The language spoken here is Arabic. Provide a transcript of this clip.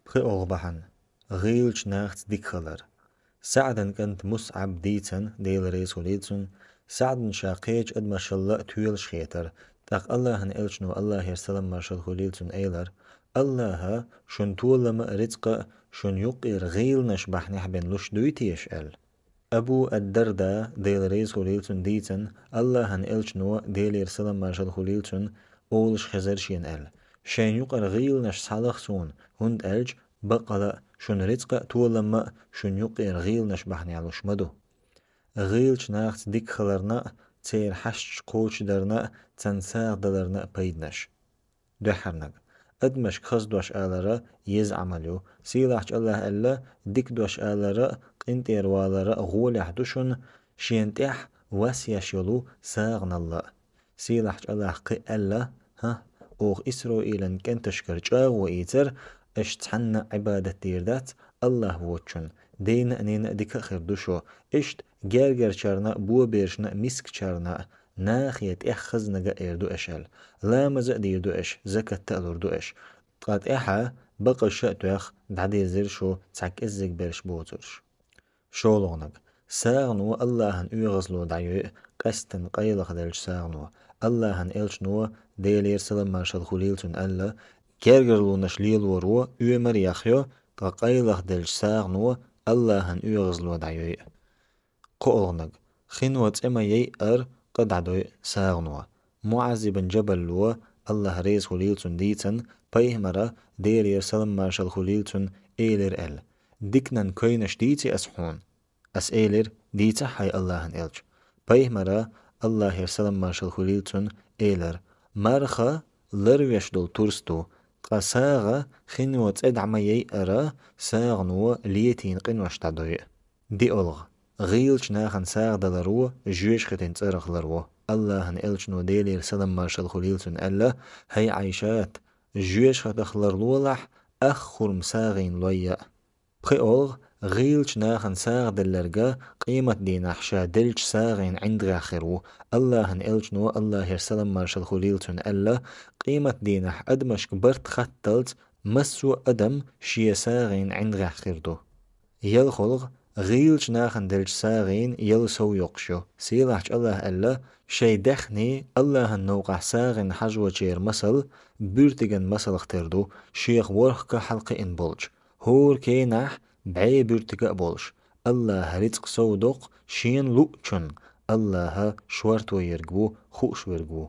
بخي أغبحن غيلش ناخت ديك خلر سعدن كنت مصعب ديتن ديل ريس وليتن سعدن شاقيج اد ما شاء الله تويل شخيتر تاق الله هن إلشنو الله يرسلم ما شاء خليلتن ايلر الله شن طول ما رزق شن يقير غيل نشبح نحبن لش دويتيش ال أبو الدرداء ديل ريس خليلتن ديتن الله هن إلشنو ديل يرسلم ما شاء خليلتن أولش خزرشين ال شين يقر غيل نش صالخ سون هند ألج بقلا شن رزق تولما شن يقير غيل نشبحني على شمدو غيل شناخت ديك خلرنا تير حش قوش درنا تنساغ دلرنا بيدنش دحرنق أدمش خز دوش آلرا يز عمليو سيلاحش الله ألا ديك دوش آلرا قنتير والرا غولح دوشن شينتيح واسياش يلو ساغن الله سيلاحش الله قي ألا ها أوغ إسرائيل كان تشكر جاغ وإيتر اشتحن عبادة تيردات الله ووتشن دين أنين ديك خير دوشو اشت جرجر شارنا بو بيرشنا مسك شارنا ناخيت اخز نجا ايردو اشل لا مزا ديردو اش زكاة تألوردو اش قد احا بقى شأتو اخ دعدي زيرشو تسعك ازيك بيرش بوزرش شولونك ساغنو الله هن يغزلو دعيو قستن قيلخ دلش ساغنو الله هن إلشنو ديلير سلم مارشال خليلتون ألا كيرجرلو نشليل ورو يمر يخيو تقيلخ دلش ساغنو الله هن يغزلو دعيو قولنك خنوة اما يأر قد عدو ساغنو معز بن جبل لو الله ريز خليلتون ديتن بيه مرة ديلير سلم مارشال خليلتون إيلر ال ديكنن كوينش ديتي أسحون أس إيلر ديتا حي الله هن إلج بيه مرة الله يرسلم مارشال خليلتون إيلر مرخا لرويش دول تورستو قساغا خنوة ادعما يأرا ساغنو ليتين قنوش تعدوي دي أولغ غيلش ناخن ساغ دلرو جوش ختين تسرخ لرو الله هن إلجنو ديلي يرسلم مارشال خليلتون ألا هي عيشات جوش ختخلر لولح أخر مساغين لويا بخي أولغ غيلش ناخن ساغ دلرقا قيمة دينا حشا دلش ساغين عند غاخرو الله هن إلجنو الله يرسلم مارشال خليلتون ألا قيمة دينا أدمش كبرت خطلت مسو أدم شي ساغين عند غاخردو يلخلغ غيلش ناخن دلش ساغين يلسو يقشو سيلاحش الله ألا شي دخني الله النوقع ساغين حجوة جير مسل بيرتغن مسل اختردو شيخ ورخك حلق إن بولج هور كيناح بعي بيرتغا بولش الله رزق صودق شين لؤچن الله شوارتو يرقبو خوش ويرقبو